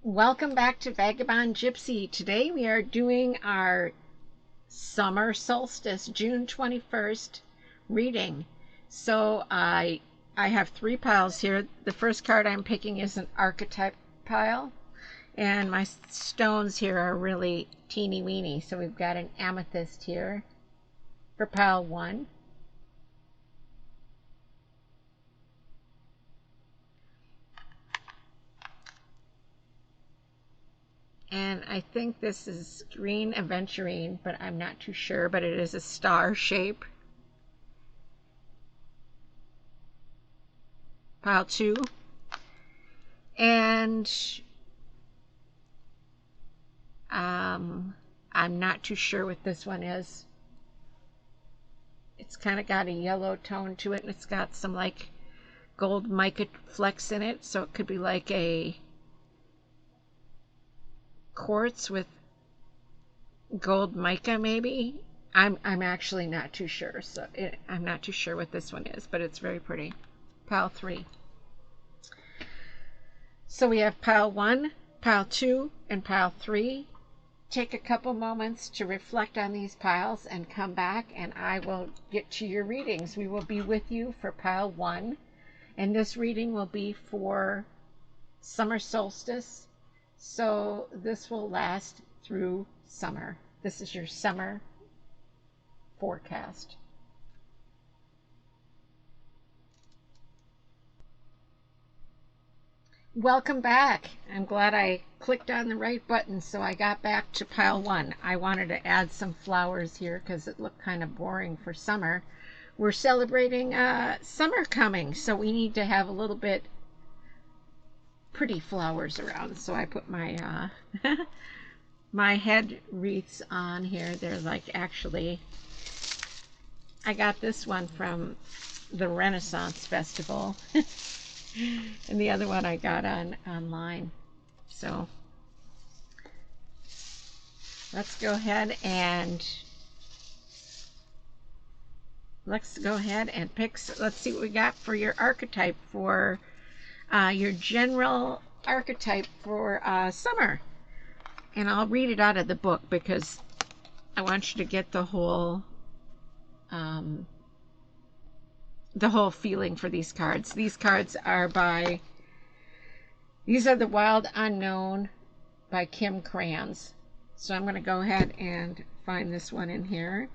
Welcome back to Vagabond Gypsy. Today we are doing our summer solstice, June 21st reading. So I have three piles here. The first card I'm picking is an archetype pile, and my stones here are really teeny weeny. So we've got an amethyst here for pile 1. And I think this is green aventurine, but I'm not too sure, but it is a star shape. Pile 2. And I'm not too sure what this one is. It's kind of got a yellow tone to it, and it's got some like gold mica flecks in it, so it could be like a quartz with gold mica maybe. I'm actually not too sure, so I'm not too sure what this one is, but it's very pretty. Pile 3. So we have pile 1, pile 2, and pile 3. Take a couple moments to reflect on these piles and come back, and I will get to your readings. We will be with you for pile 1, and this reading will be for summer solstice. So this will last through summer. This is your summer forecast. Welcome back. I'm glad I clicked on the right button, so I got back to pile 1. I wanted to add some flowers here because it looked kind of boring for summer. We're celebrating summer coming, so we need to have a little bit pretty flowers around. So I put my my head wreaths on here. They're like, actually, I got this one from the Renaissance Festival. And the other one I got online. So let's go ahead and pick. Let's see what we got for your archetype, for your general archetype for summer. And I'll read it out of the book because I want you to get the whole feeling for these cards. These cards are these are The Wild Unknown by Kim Krans. So I'm going to go ahead and find this one in here.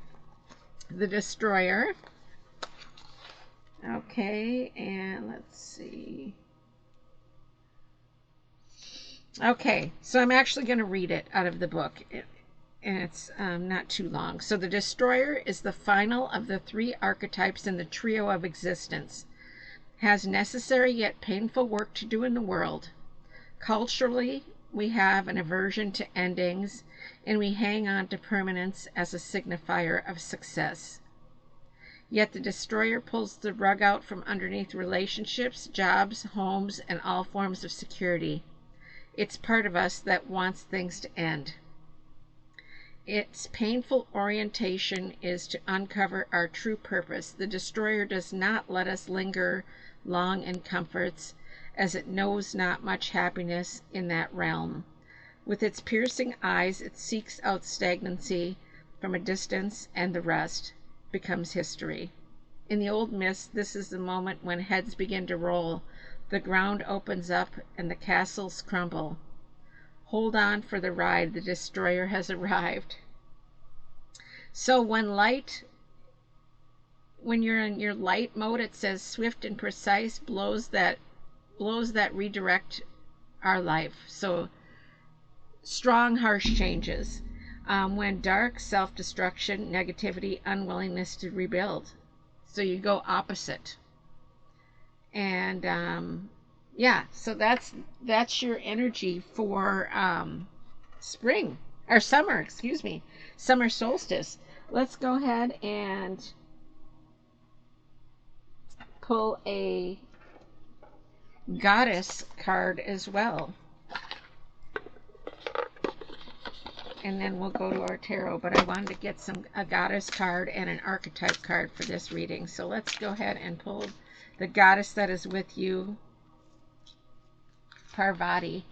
The Destroyer. Okay, and let's see. Okay, so I'm actually going to read it out of the book. And it's not too long. So the Destroyer is the final of the 3 archetypes in the trio of existence. Has necessary yet painful work to do in the world. Culturally, we have an aversion to endings, and we hang on to permanence as a signifier of success. Yet the Destroyer pulls the rug out from underneath relationships, jobs, homes, and all forms of security. It's part of us that wants things to end. Its painful orientation is to uncover our true purpose. The Destroyer does not let us linger long in comforts, as it knows not much happiness in that realm. With its piercing eyes, it seeks out stagnancy from a distance, and the rest becomes history. In the old myths, this is the moment when heads begin to roll, the ground opens up, and the castles crumble. Hold on for the ride. The Destroyer has arrived. So when you're in your light mode, it says swift and precise blows that redirect our life. So strong, harsh changes. When dark, self-destruction, negativity, unwillingness to rebuild. So you go opposite. And yeah, so that's your energy for spring or summer, excuse me, summer solstice. Let's go ahead and pull a goddess card as well, and then we'll go to our tarot. But I wanted to get a goddess card and an archetype card for this reading. So let's go ahead and pull the goddess that is with you, Parvati.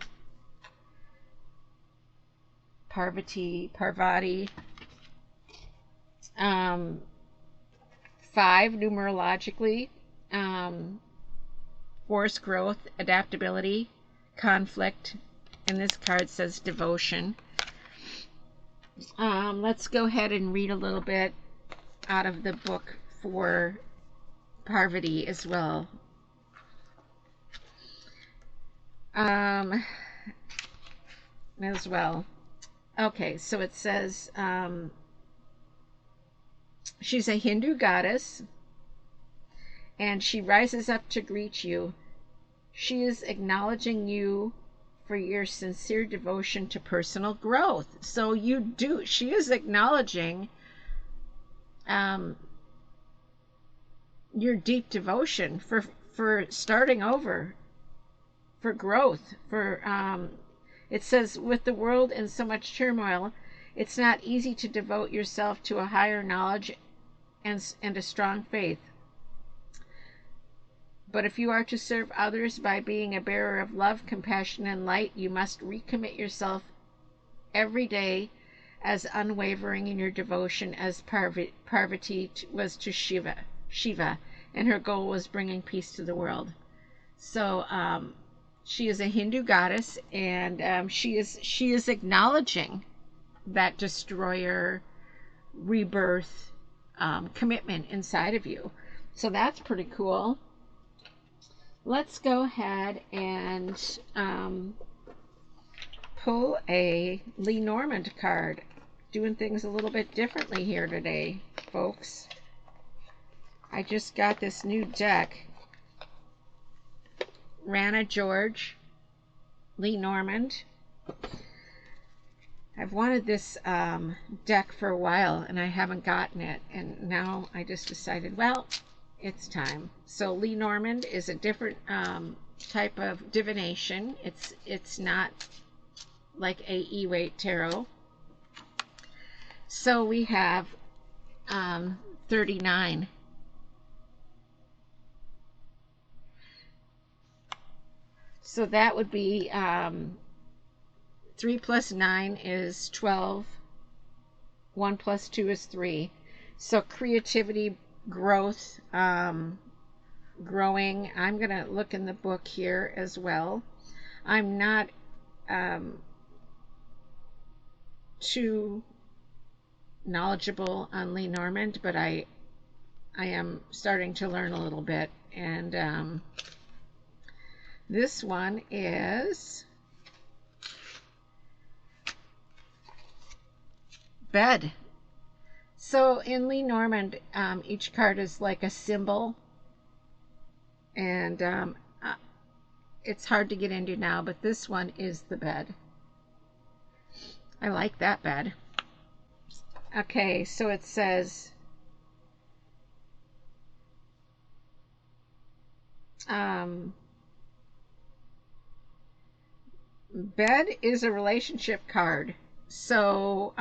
Parvati. 5 numerologically. Force, growth, adaptability, conflict, and this card says devotion. Let's go ahead and read a little bit out of the book for Parvati as well. Okay, so it says she's a Hindu goddess, and she rises up to greet you. She is acknowledging you for your sincere devotion to personal growth. So she is acknowledging your deep devotion for starting over, for growth, it says, with the world in so much turmoil, it's not easy to devote yourself to a higher knowledge and a strong faith. But if you are to serve others by being a bearer of love, compassion, and light, you must recommit yourself every day as unwavering in your devotion as Parvati was to Shiva, and her goal was bringing peace to the world. So she is a Hindu goddess, and she is acknowledging that destroyer, rebirth, commitment inside of you. So that's pretty cool. Let's go ahead and pull a Lenormand card. Doing things a little bit differently here today, folks. I just got this new deck. Rana George, Lenormand. I've wanted this deck for a while, and I haven't gotten it. And now I just decided, well, it's time. So Lenormand is a different type of divination. It's not like a E-Weight tarot. So we have 39. So that would be 3 plus 9 is 12. 1 plus 2 is 3. So creativity, growth, growing. I'm going to look in the book here as well. I'm not too knowledgeable on Lenormand, but I am starting to learn a little bit. And this one is bed. So in Lenormand, each card is like a symbol, and it's hard to get into now, but this one is the bed. I like that bed. Okay, so it says bed is a relationship card. So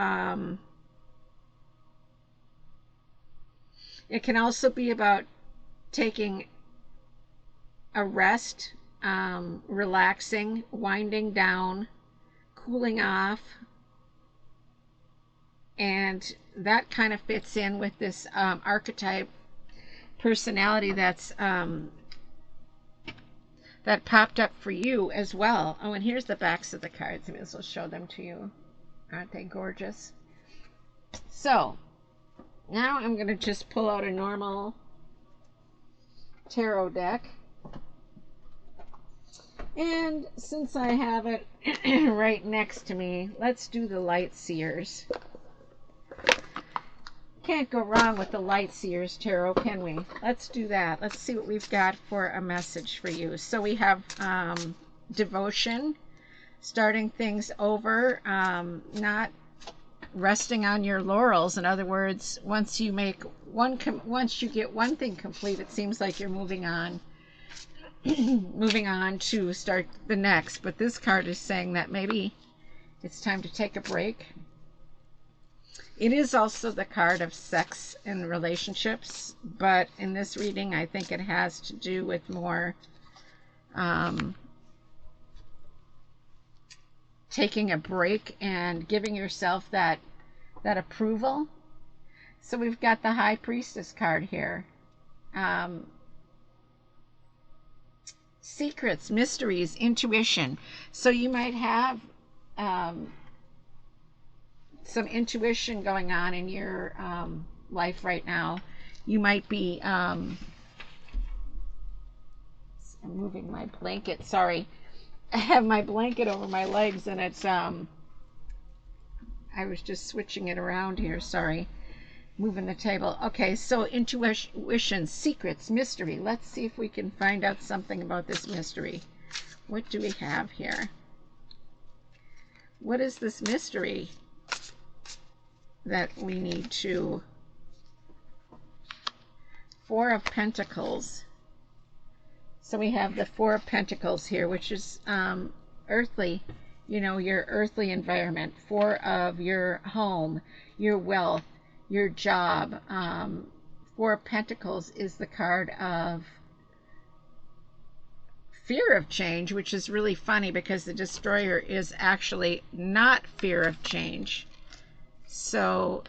it can also be about taking a rest, relaxing, winding down, cooling off, and that kind of fits in with this archetype personality that's that popped up for you as well. Oh, and here's the backs of the cards. I may as well show them to you. Aren't they gorgeous? So now I'm going to just pull out a normal tarot deck. And since I have it right next to me, let's do the Light Seers. Can't go wrong with the Light Seers tarot, can we? Let's do that. Let's see what we've got for a message for you. So we have devotion, starting things over, not resting on your laurels. In other words, once you get one thing complete, it seems like you're moving on to start the next. But this card is saying that maybe it's time to take a break. It is also the card of sex and relationships, but in this reading, I think it has to do with more taking a break and giving yourself that approval. So we've got the High Priestess card here. Secrets, mysteries, intuition. So you might have some intuition going on in your life right now. You might be I'm moving my blanket, sorry. I have my blanket over my legs, and it's I was just switching it around here, sorry. Moving the table. Okay, so intuition, secrets, mystery. Let's see if we can find out something about this mystery. What do we have here? What is this mystery that we need to... Four of Pentacles. So we have the Four of Pentacles here, which is earthly, you know, your earthly environment. Four of your home, your wealth, your job. Four of Pentacles is the card of fear of change, which is really funny because the Destroyer is actually not fear of change. So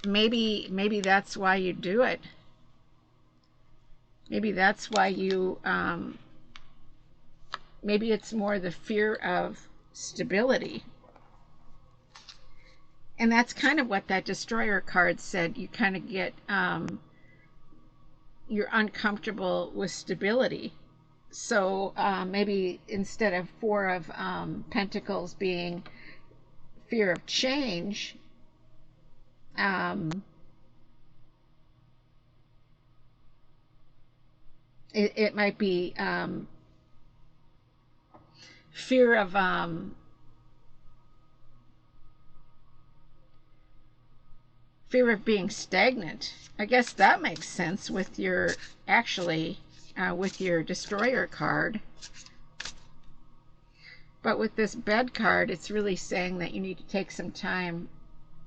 maybe that's why you do it. Maybe that's why you maybe it's more the fear of stability. And that's kind of what that Destroyer card said. You kind of get you're uncomfortable with stability. So maybe instead of Four of Pentacles being fear of change, it might be fear of being stagnant. I guess that makes sense with your with your Destroyer card. But with this Bed card, it's really saying that you need to take some time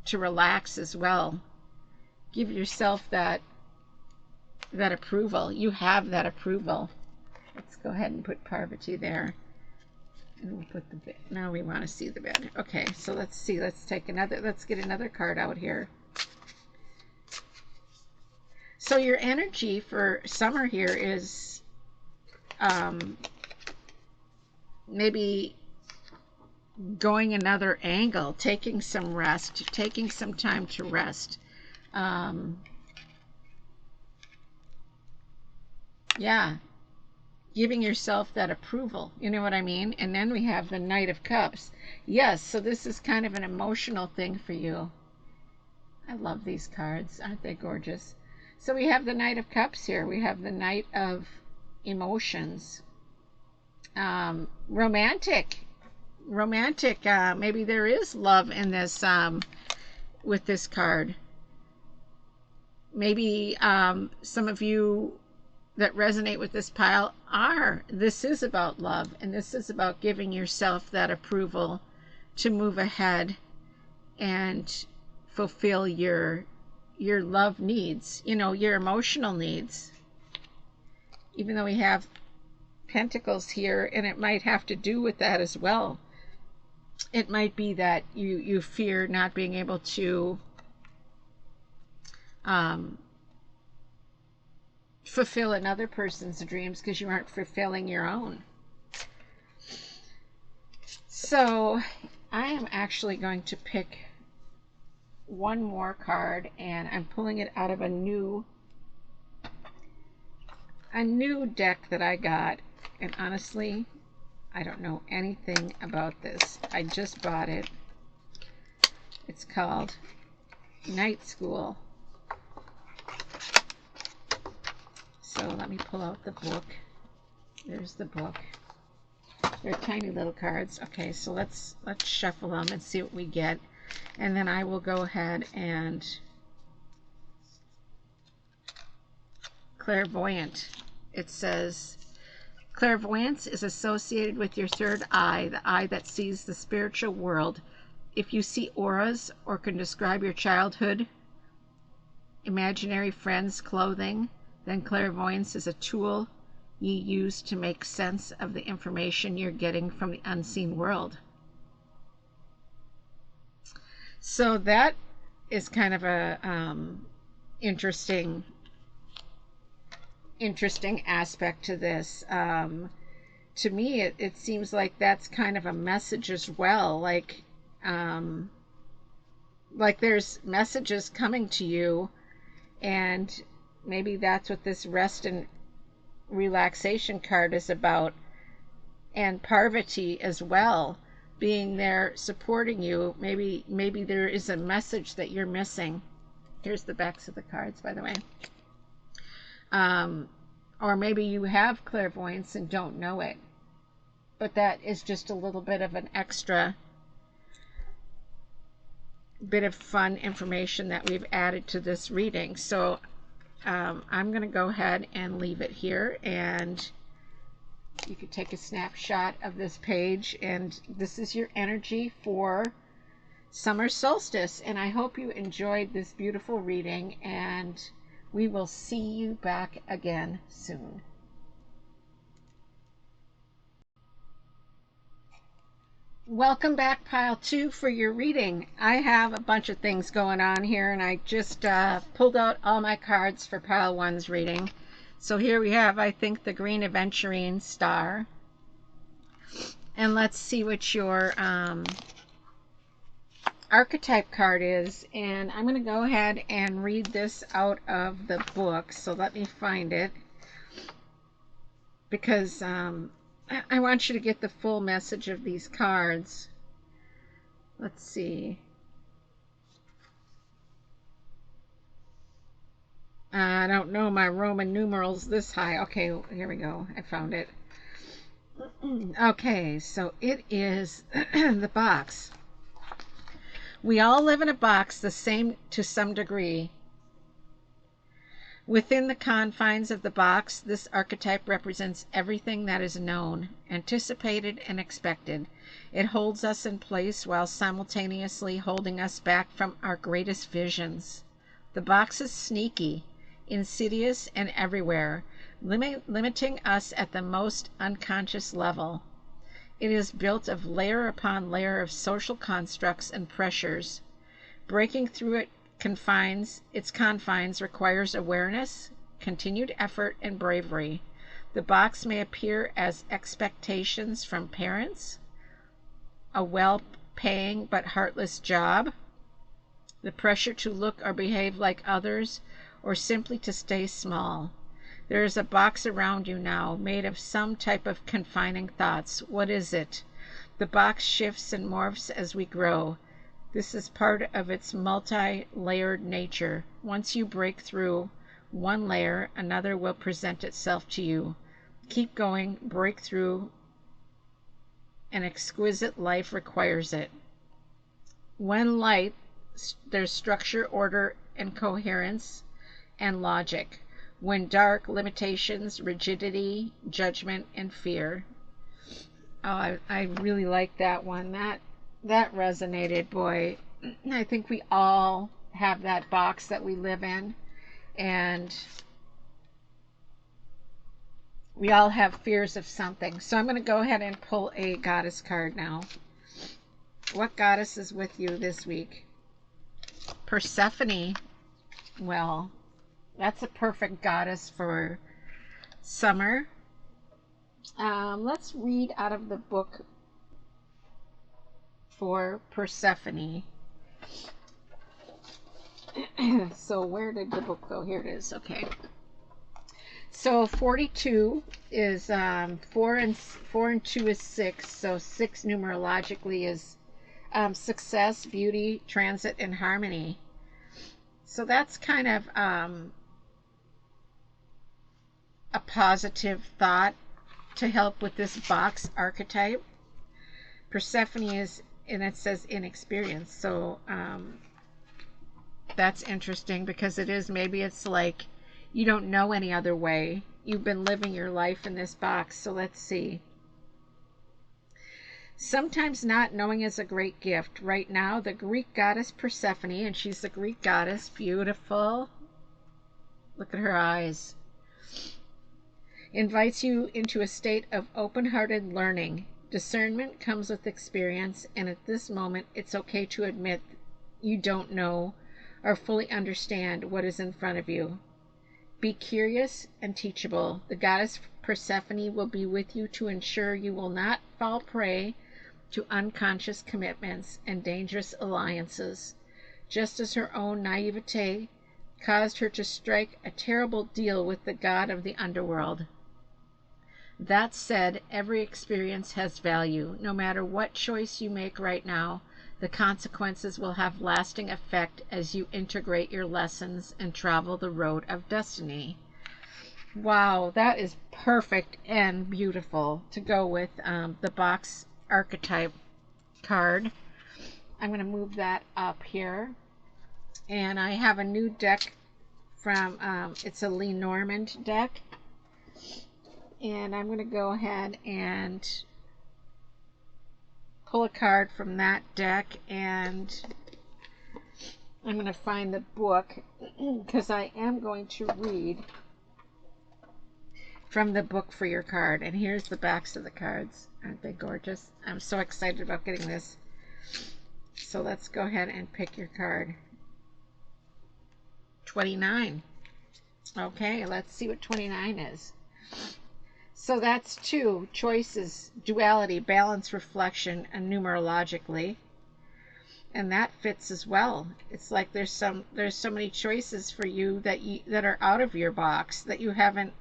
to relax as well. Give yourself that approval. You have that approval. Let's go ahead and put Parvati there. And we'll put the bed. Now we want to see the bed. Okay, so let's see. Let's get another card out here. So your energy for summer here is maybe going another angle, taking some rest, taking some time to rest. Yeah, giving yourself that approval, you know what I mean? And then we have the Knight of Cups. Yes, so this is kind of an emotional thing for you. I love these cards. Aren't they gorgeous? So we have the Knight of Cups here. We have the Knight of Emotions. Romantic. Maybe there is love in this with this card. Maybe some of you that resonate with this pile this is about love, and this is about giving yourself that approval to move ahead and fulfill your love needs, you know, your emotional needs. Even though we have Pentacles here, and it might have to do with that as well. It might be that you fear not being able to fulfill another person's dreams because you aren't fulfilling your own. So I am actually going to pick one more card, and I'm pulling it out of a new deck that I got. And honestly, I don't know anything about this. I just bought it. It's called Night School. So let me pull out the book. There's the book. They're tiny little cards. Okay, so let's shuffle them and see what we get. And then I will go ahead and clairvoyant. It says, clairvoyance is associated with your third eye, the eye that sees the spiritual world. If you see auras or can describe your childhood, imaginary friends, clothing, then clairvoyance is a tool ye use to make sense of the information you're getting from the unseen world. So that is kind of a interesting aspect to this. To me, it seems like that's kind of a message as well. Like there's messages coming to you, and maybe that's what this rest and relaxation card is about, and Parvati as well, being there supporting you. Maybe there is a message that you're missing. Here's the backs of the cards, by the way. Or maybe you have clairvoyance and don't know it, but that is just a little bit of an extra bit of fun information that we've added to this reading. So I'm going to go ahead and leave it here, and you can take a snapshot of this page, and this is your energy for summer solstice. And I hope you enjoyed this beautiful reading, and we will see you back again soon. Welcome back, pile 2, for your reading. I have a bunch of things going on here, and I just pulled out all my cards for pile 1's reading. So here we have, I think, the Green Aventurine Star. And let's see what your archetype card is. And I'm going to go ahead and read this out of the book. So let me find it, because I want you to get the full message of these cards. Let's see. I don't know my Roman numerals this high. Okay, here we go. I found it. Okay, so it is the box. We all live in a box, the same to some degree. Within the confines of the box, this archetype represents everything that is known, anticipated, and expected. It holds us in place while simultaneously holding us back from our greatest visions. The box is sneaky, insidious, and everywhere, limiting us at the most unconscious level. It is built of layer upon layer of social constructs and pressures. Breaking through its confines requires awareness, continued effort, and bravery. The box may appear as expectations from parents, a well-paying but heartless job, the pressure to look or behave like others, or simply to stay small. There is a box around you now, made of some type of confining thoughts. What is it? The box shifts and morphs as we grow. This is part of its multi-layered nature. Once you break through one layer, another will present itself to you. Keep going, break through. An exquisite life requires it. When light, there's structure, order, and coherence, and logic. When dark, limitations, rigidity, judgment, and fear. Oh, I really like that one. That resonated, boy. I think we all have that box that we live in, and we all have fears of something. So I'm going to go ahead and pull a goddess card now. What goddess is with you this week? Persephone. Well, that's a perfect goddess for summer. Let's read out of the book for Persephone. So where did the book go? Here it is. Okay. So 42 is 4 and 2 is 6. So 6 numerologically is success, beauty, transit, and harmony. So that's kind of a positive thought to help with this box archetype. Persephone is, and it says inexperience. So that's interesting, because it is, maybe it's like you don't know any other way. You've been living your life in this box. So let's see. Sometimes not knowing is a great gift. Right now, the Greek goddess Persephone, and she's the Greek goddess, beautiful. Look at her eyes. invites you into a state of open-hearted learning. Discernment comes with experience, and at this moment, it's okay to admit you don't know or fully understand what is in front of you. Be curious and teachable. The goddess Persephone will be with you to ensure you will not fall prey to unconscious commitments and dangerous alliances, just as her own naivete caused her to strike a terrible deal with the god of the underworld. That said, every experience has value. No matter what choice you make right now, the consequences will have lasting effect as you integrate your lessons and travel the road of destiny. Wow, that is perfect and beautiful to go with the box archetype card. I'm going to move that up here. And I have a new deck from, it's a Lenormand deck. And I'm going to go ahead and pull a card from that deck, and I'm going to find the book because I am going to read from the book for your card. And here's the backs of the cards. Aren't they gorgeous? I'm so excited about getting this. So let's go ahead and pick your card. 29. Okay, let's see what 29 is. So that's 2 choices, duality, balance, reflection, and numerologically. And that fits as well. It's like there's so many choices for you that are out of your box that you haven't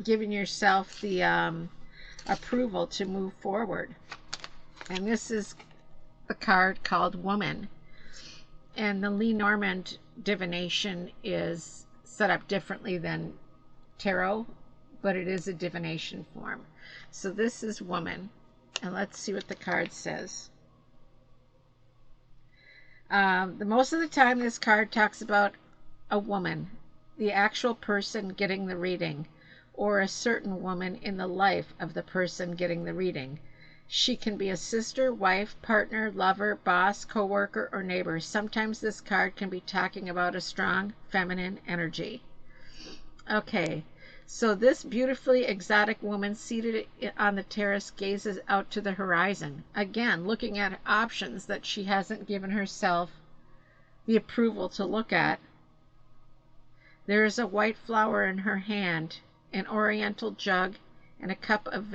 given yourself the approval to move forward. And this is the card called Woman. And the Lenormand divination is set up differently than tarot, but it is a divination form. So this is Woman, and let's see what the card says. Most of the time this card talks about a woman, the actual person getting the reading, or a certain woman in the life of the person getting the reading. She can be a sister, wife, partner, lover, boss, co-worker, or neighbor. Sometimes this card can be talking about a strong feminine energy. Okay. So this beautifully exotic woman seated on the terrace gazes out to the horizon, again looking at options that she hasn't given herself the approval to look at. There is a white flower in her hand, an oriental jug, and a cup on the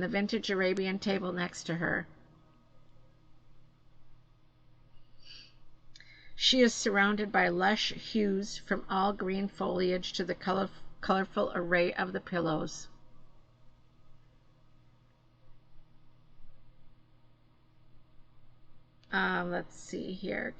vintage Arabian table next to her. She is surrounded by lush hues from all green foliage to the colorful array of the pillows. Let's see here.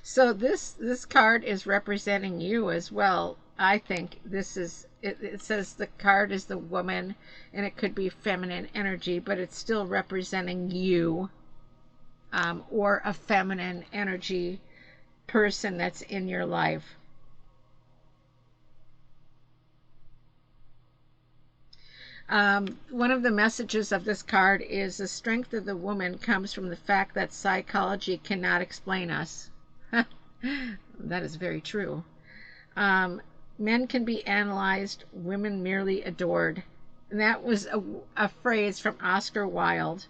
So this card is representing you as well. I think this is, it says the card is the woman, and it could be feminine energy, but it's still representing you, or a feminine energy person that's in your life. One of the messages of this card is the strength of the woman comes from the fact that psychology cannot explain us. That is very true. Men can be analyzed, women merely adored. And that was a phrase from Oscar Wilde.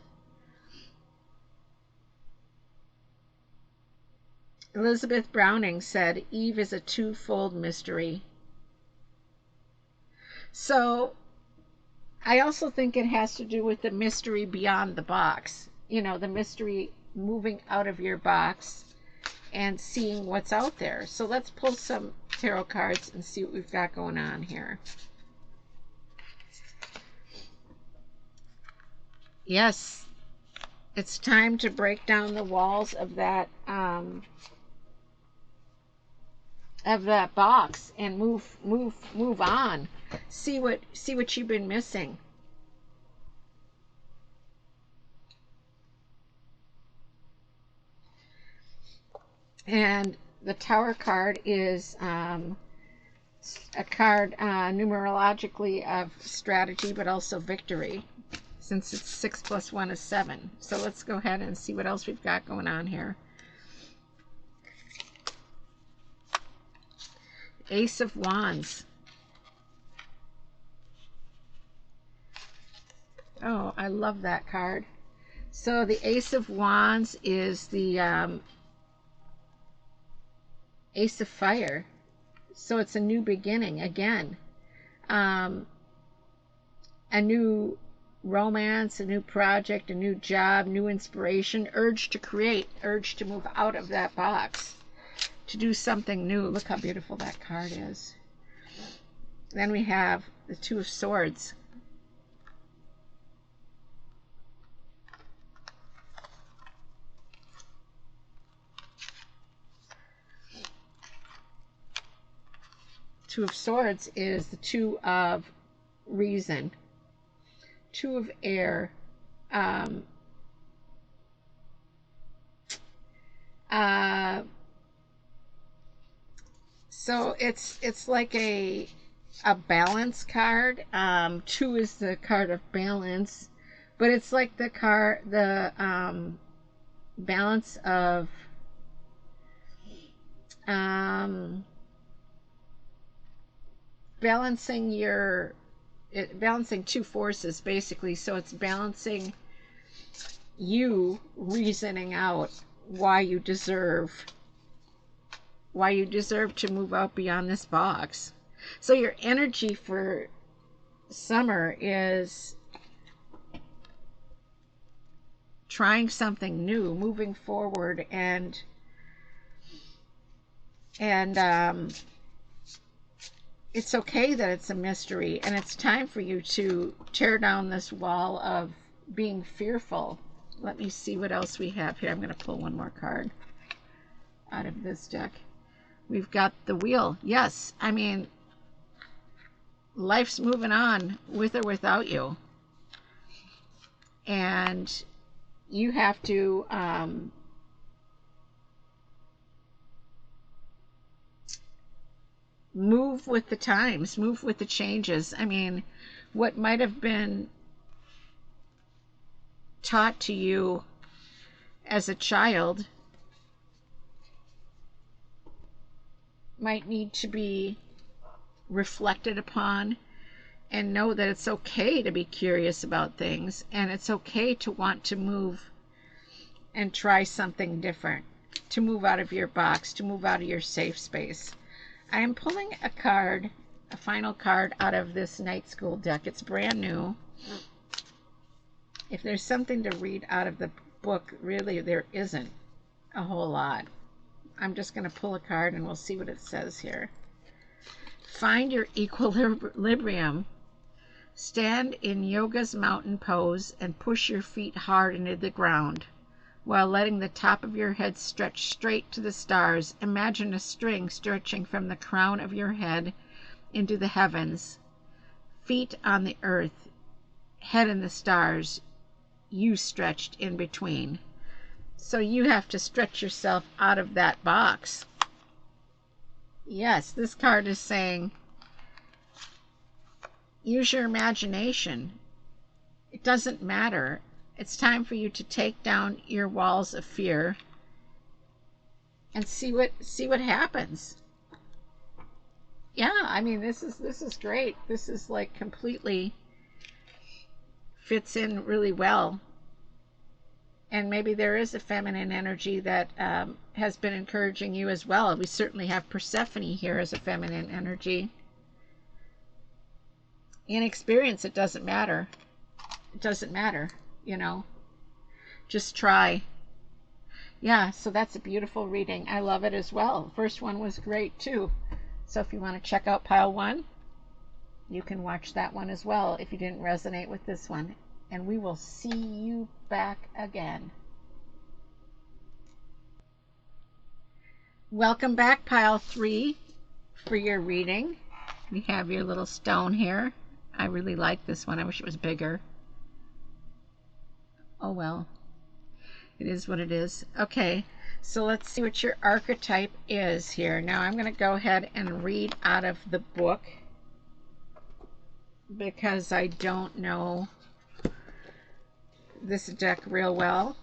Elizabeth Browning said, Eve is a twofold mystery. So I also think it has to do with the mystery beyond the box. You know, the mystery moving out of your box and seeing what's out there. So let's pull some tarot cards and see what we've got going on here. Yes, it's time to break down the walls of that box and move on. See what you've been missing. And the Tower card is a card numerologically of strategy, but also victory, since it's 6 plus 1 is 7. So let's go ahead and see what else we've got going on here. Ace of Wands. Oh, I love that card. So the Ace of Wands is the Ace of Fire. So it's a new beginning again. A new romance, a new project, a new job, new inspiration, urge to create, urge to move out of that box, to do something new. Look how beautiful that card is. Then we have the Two of Swords. Two of Swords is the two of reason. Two of Air. So it's like a balance card. Two is the card of balance, but it's like the balance of balancing two forces, basically. So it's balancing you reasoning out why you deserve to move out beyond this box. So your energy for summer is trying something new, moving forward, and it's okay that it's a mystery, and it's time for you to tear down this wall of being fearful. Let me see what else we have here. I'm going to pull one more card out of this deck. We've got the Wheel. Yes, I mean, life's moving on with or without you. And you have to move with the times, move with the changes. I mean, what might have been taught to you as a child might need to be reflected upon, and know that it's okay to be curious about things, and it's okay to want to move and try something different, to move out of your box, to move out of your safe space. I am pulling a card, a final card out of this Night School deck. It's brand new. If there's something to read out of the book, really there isn't a whole lot. I'm just going to pull a card and we'll see what it says here. Find your equilibrium. Stand in yoga's mountain pose and push your feet hard into the ground while letting the top of your head stretch straight to the stars. Imagine a string stretching from the crown of your head into the heavens. Feet on the earth, head in the stars, you stretched in between. So you have to stretch yourself out of that box. Yes, this card is saying, use your imagination. It doesn't matter. It's time for you to take down your walls of fear and see what happens. Yeah, I mean, this is great. This is like completely fits in really well. And maybe there is a feminine energy that has been encouraging you as well. We certainly have Persephone here as a feminine energy. In experience, it doesn't matter. It doesn't matter, you know. Just try. Yeah, so that's a beautiful reading. I love it as well. First one was great too. So if you want to check out pile 1, you can watch that one as well if you didn't resonate with this one. And we will see you back again. Welcome back, pile 3, for your reading. We have your little stone here. I really like this one. I wish it was bigger. Oh well. It is what it is. Okay, So let's see what your archetype is here. Now I'm going to go ahead and read out of the book because I don't know this deck real well,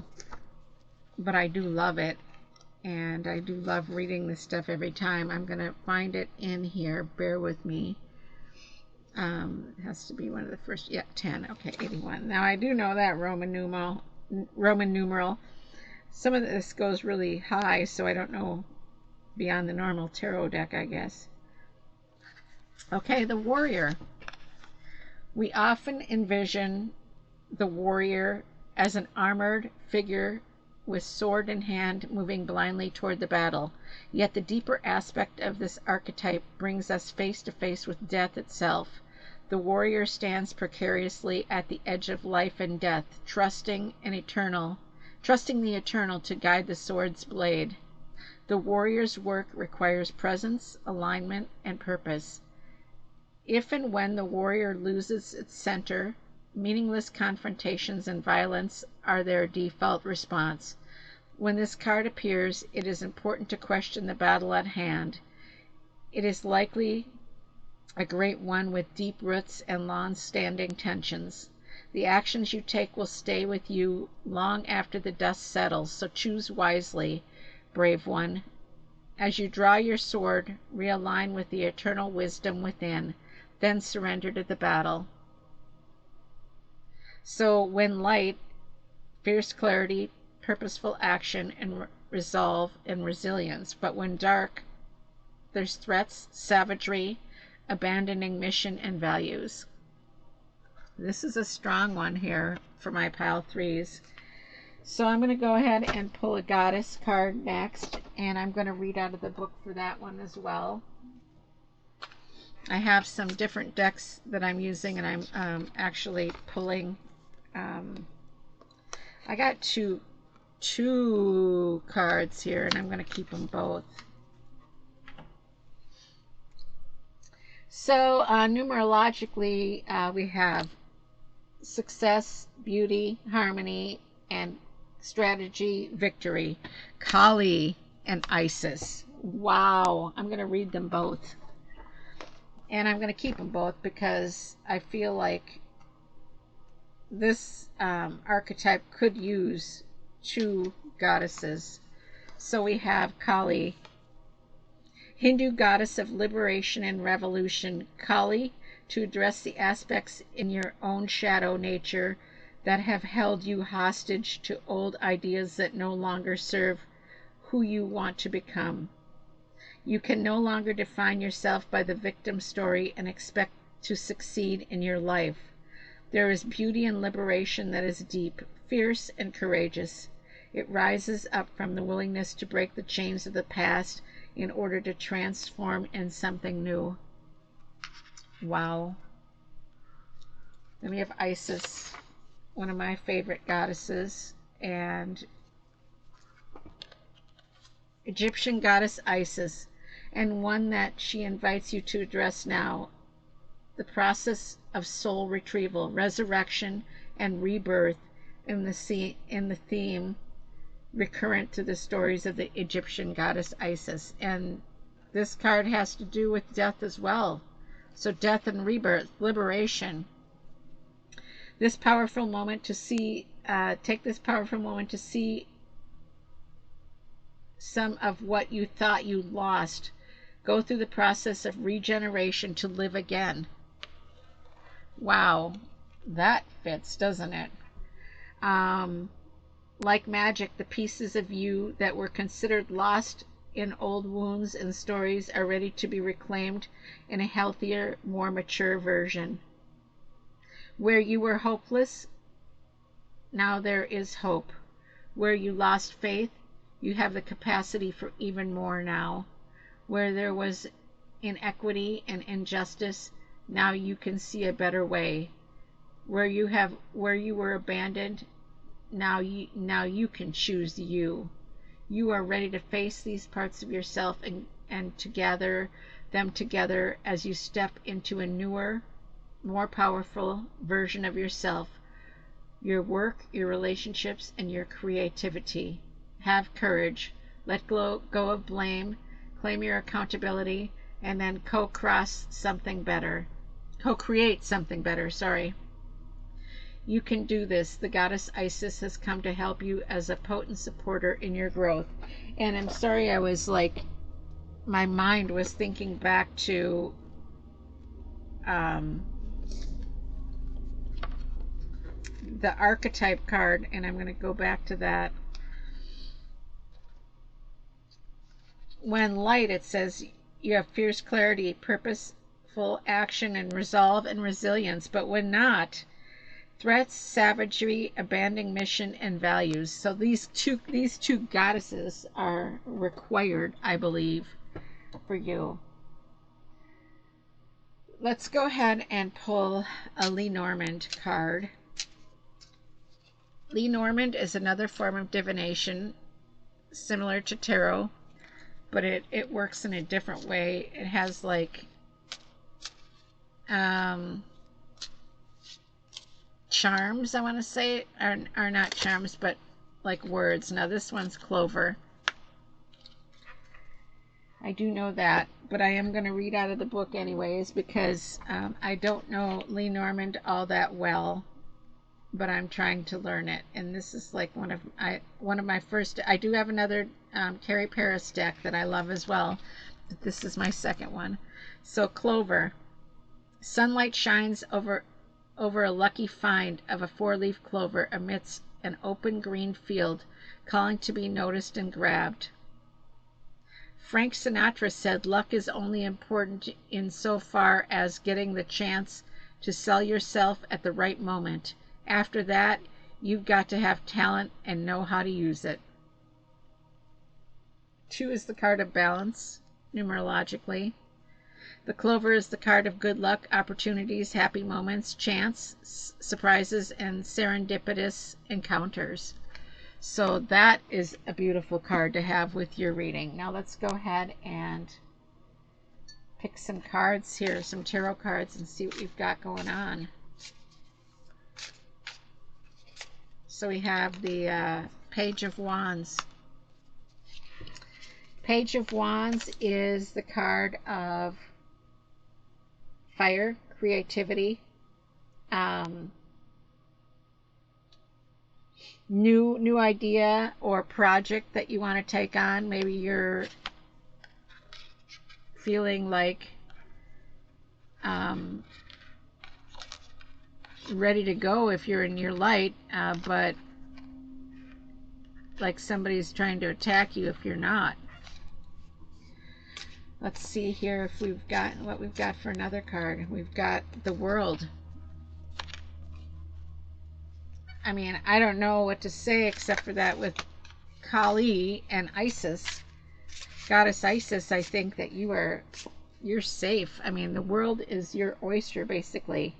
but I do love it, and I do love reading this stuff every time. I'm going to find it in here. Bear with me. It has to be one of the first, yeah, 10. Okay, 81. Now I do know that Roman numeral. Some of this goes really high, so I don't know beyond the normal tarot deck, I guess. Okay, the warrior. We often envision the warrior as an armored figure with sword in hand moving blindly toward the battle. Yet the deeper aspect of this archetype brings us face to face with death itself. The warrior stands precariously at the edge of life and death, trusting the eternal to guide the sword's blade. The warrior's work requires presence, alignment, and purpose. If and when the warrior loses its center, meaningless confrontations and violence are their default response. When this card appears, it is important to question the battle at hand. It is likely a great one with deep roots and long-standing tensions. The actions you take will stay with you long after the dust settles, so choose wisely, brave one. As you draw your sword, realign with the eternal wisdom within, then surrender to the battle. So when light, fierce clarity, purposeful action, and resolve and resilience. But when dark, there's threats, savagery, abandoning mission and values. This is a strong one here for my pile threes. So I'm going to go ahead and pull a goddess card next, and I'm going to read out of the book for that one as well. I have some different decks that I'm using, and I'm actually pulling. I got two cards here, and I'm going to keep them both. So numerologically, we have success, beauty, harmony, and strategy, victory. Kali and Isis. Wow. I'm going to read them both. And I'm going to keep them both because I feel like this archetype could use two goddesses. So we have Kali, Hindu goddess of liberation and revolution. Kali, to address the aspects in your own shadow nature that have held you hostage to old ideas that no longer serve who you want to become. You can no longer define yourself by the victim story and expect to succeed in your life. There is beauty and liberation that is deep, fierce, and courageous. It rises up from the willingness to break the chains of the past in order to transform in something new. Wow. Then we have Isis, one of my favorite goddesses, and Egyptian goddess Isis, and one that she invites you to address now: the process of soul retrieval, resurrection, and rebirth in the theme recurrent to the stories of the Egyptian goddess Isis. And this card has to do with death as well. So death and rebirth, liberation. This powerful moment to see, take this powerful moment to see some of what you thought you lost. Go through the process of regeneration to live again. Wow, that fits, doesn't it? Like magic, the pieces of you that were considered lost in old wounds and stories are ready to be reclaimed in a healthier, more mature version. Where you were hopeless, now there is hope. Where you lost faith, you have the capacity for even more now. Where there was inequity and injustice, now you can see a better way. Where you were abandoned, now you can choose you. You are ready to face these parts of yourself and to gather them together as you step into a newer, more powerful version of yourself, your work, your relationships, and your creativity. Have courage. let go of blame, claim your accountability, and then co-create something better. Sorry. You can do this. The goddess Isis has come to help you as a potent supporter in your growth. And I'm sorry, I was like, my mind was thinking back to the Archetype card, and I'm going to go back to that. When light, it says you have fierce clarity, purposeful action, and resolve and resilience. But when not, threats, savagery, abandoning mission, and values. So these two goddesses are required, I believe, for you. Let's go ahead and pull a Lenormand card. Lenormand is another form of divination, similar to tarot, but it works in a different way. It has like charms, I want to say, are not charms, but like words. Now this one's clover. I do know that, but I am going to read out of the book anyways, because I don't know Lenormand all that well, but I'm trying to learn it. And this is like one of my first. I do have another Carrie Paris deck that I love as well, but this is my second one. So clover. Sunlight shines over a lucky find of a 4-leaf clover amidst an open green field, calling to be noticed and grabbed. Frank Sinatra said luck is only important insofar as getting the chance to sell yourself at the right moment. After that, you've got to have talent and know how to use it. 2 is the card of balance, numerologically. The clover is the card of good luck, opportunities, happy moments, chance, surprises, and serendipitous encounters. So that is a beautiful card to have with your reading. Now let's go ahead and pick some cards here, some tarot cards, and see what we've got going on. So we have the Page of Wands. Page of Wands is the card of fire, creativity, new idea or project that you want to take on. Maybe you're feeling like ready to go if you're in your light, but like somebody's trying to attack you if you're not. Let's see here if we've got what we've got for another card. We've got the World. I mean, I don't know what to say except for that with Kali and Isis, Goddess Isis, I think that you're safe. I mean, the world is your oyster, basically.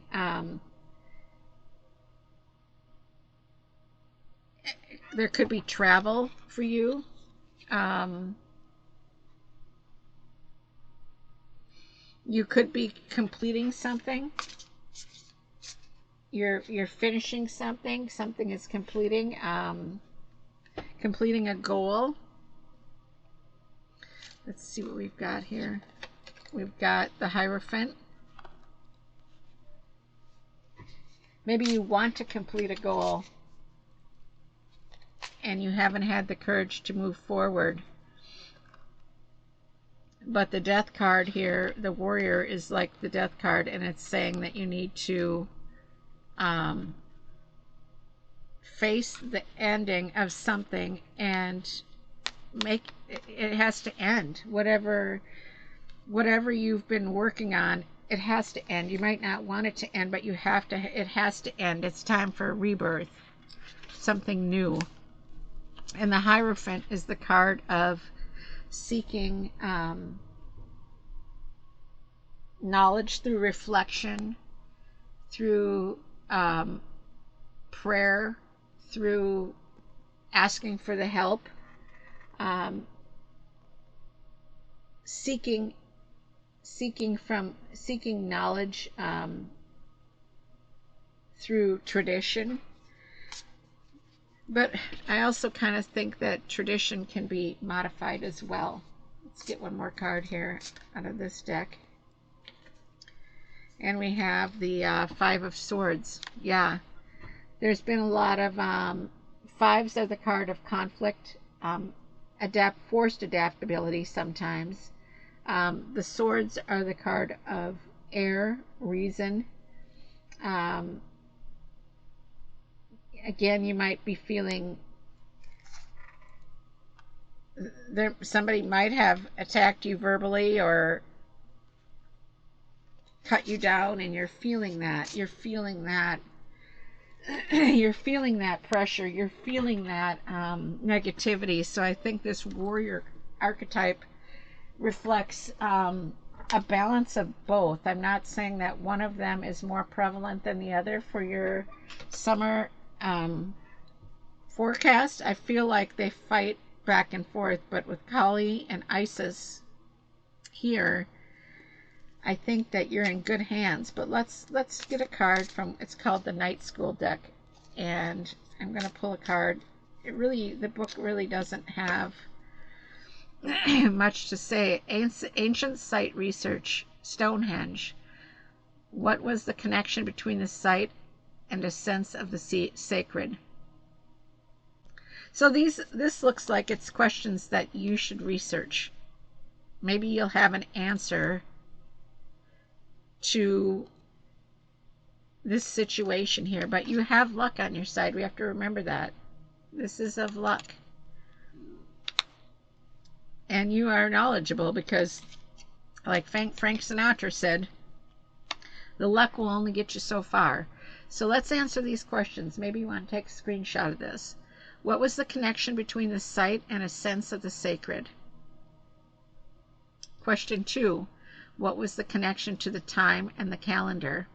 There could be travel for you. You could be completing something. You're finishing something. Something is completing. Completing a goal. Let's see what we've got here. We've got the Hierophant. Maybe you want to complete a goal and you haven't had the courage to move forward. But the Death card here, the Warrior, is like the Death card, and it's saying that you need to face the ending of something and make it has to end. Whatever you've been working on, it has to end. You might not want it to end, but it has to end. It's time for a rebirth, something new. And the Hierophant is the card of seeking knowledge through reflection, through prayer, through asking for the help, seeking knowledge through tradition. But I also kind of think that tradition can be modified as well. Let's get one more card here out of this deck. And we have the Five of Swords. Yeah, there's been a lot of fives are the card of conflict, forced adaptability sometimes. The swords are the card of air, reason. Again, you might be feeling somebody might have attacked you verbally or cut you down, and you're feeling that. You're feeling that. You're feeling that pressure. You're feeling that negativity. So I think this warrior archetype reflects a balance of both. I'm not saying that one of them is more prevalent than the other for your summer forecast. I feel like they fight back and forth, but with Kali and Isis here, I think that you're in good hands. But let's get a card from, it's called the Night School deck, and I'm going to pull a card. The book really doesn't have much to say. Ancient site research, Stonehenge. What was the connection between the site and a sense of the sacred? So this looks like it's questions that you should research. Maybe you'll have an answer to this situation here, but you have luck on your side. We have to remember that. This is of luck. And you are knowledgeable because, like Frank Sinatra said, the luck will only get you so far. So let's answer these questions. Maybe you want to take a screenshot of this. What was the connection between the site and a sense of the sacred? Question 2. What was the connection to the time and the calendar?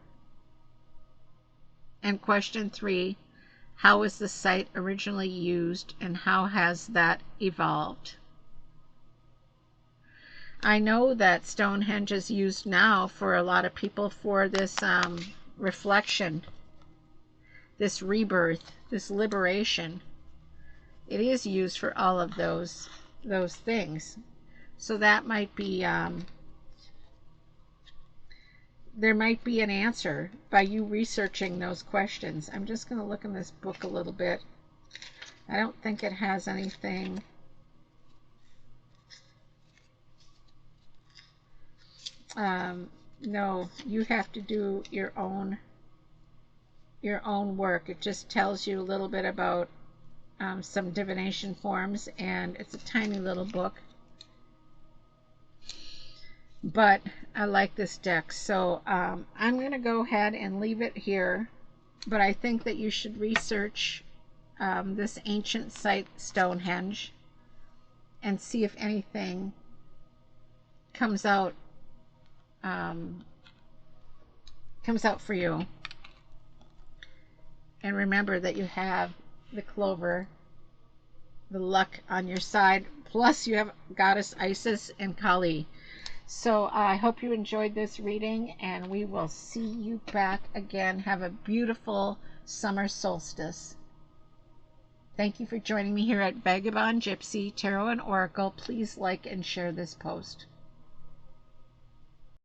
And question 3. How was the site originally used and how has that evolved? I know that Stonehenge is used now for a lot of people for this reflection, this rebirth, this liberation. It is used for all of those things. So that might be, there might be an answer by you researching those questions. I'm just going to look in this book a little bit. I don't think it has anything. No, you have to do your own work. It just tells you a little bit about some divination forms, and it's a tiny little book. But I like this deck, so I'm going to go ahead and leave it here. But I think that you should research this ancient site, Stonehenge, and see if anything comes out for you. And remember that you have the clover, the luck on your side, plus you have Goddess Isis and Kali. So I hope you enjoyed this reading, and we will see you back again. Have a beautiful summer solstice. Thank you for joining me here at Vagabond, Gypsy, Tarot, and Oracle. Please like and share this post.